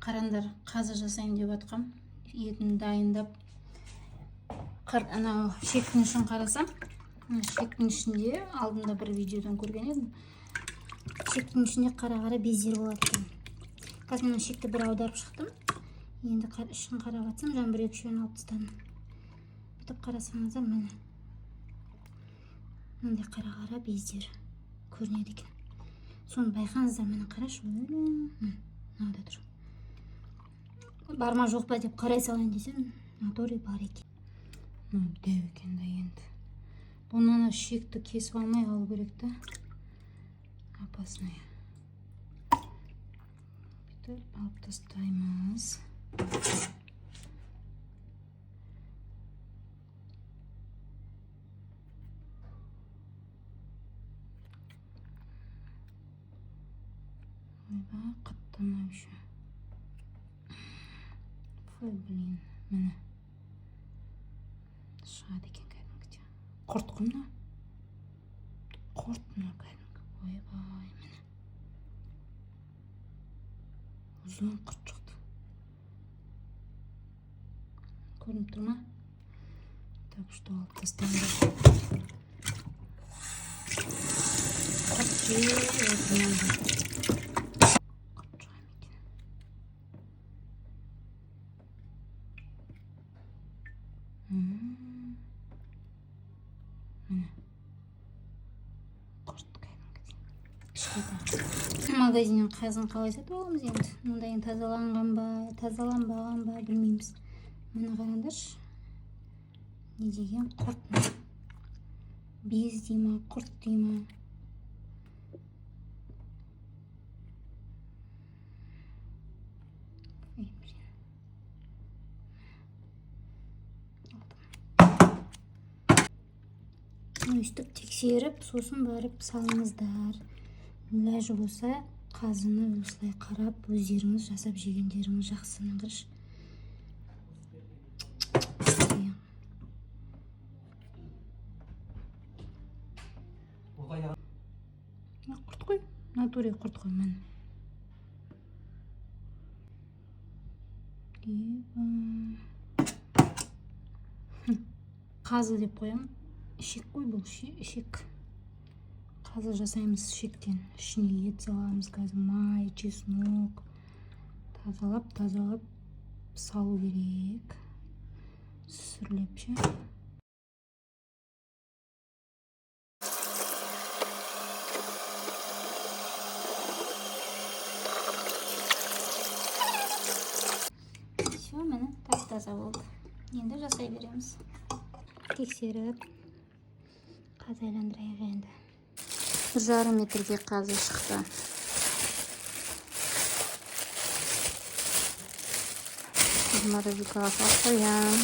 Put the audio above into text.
Қарандар, қазы жасайын деп жатқам. Етін дайындап, анау шектің ішін қарасам, шектің ішінде алдында бір видеодан көрген едім. Шектің ішінде қара бездер болады екен. Қазір мен шекті бір аударып шықтым. Енді ішін қарап жатсам, жан бір екеуін алып тастадым. Бүйтіп қарасаңыздар, міне мынандай қара бездер көрінеді екен. Соны байқаңыздар, мені қарашы, мынада тұр. Бар ма жоқ па деп қарай салайын десем, натуре бар екен. Дәу екен да енді. Бұны шекті кесіп алмай алу керек та. Опасный. Бүйтіп алып тастаймыз. Ойба, қаттама еще. Фой, блин, міне. Шығады екен кәдімгіде. Құрт қой мына. Құрт мына кәдімгі. Ойбай, міне. Ұзын құрт шықты. Көрініп тұр ма? Так что алып тастаймын. Құрт жеп, магазиннен қазын қалай сатып аламыз енді. Мұндайын тазаланған ба, тазаланбаған ба білмейміз. Мені қараңдаршы. Не деген құрт? Без дей ма, құрт дей ма? Өстіп тексеріп, сосын барып салыңыздар. Ләжі болса, қазыны осылай қарап, өздеріңіз жасап жегендеріңіз жақсының қырш. Құрт қой, натуре құрт қой, мен. Қазы деп қоям. Шек қой бұл, шек. Қазы жасаймыз шектен. Ішіне ет саламыз, қазір май, чеснок. Тазалап салу керек. Сүрлеп ше. Все, міне таза болды. Енді жасай береміз. Тексеріп, қазы айландырайық енді. 1,5 метрге қазы шықты. Морозилкаға салып қоям.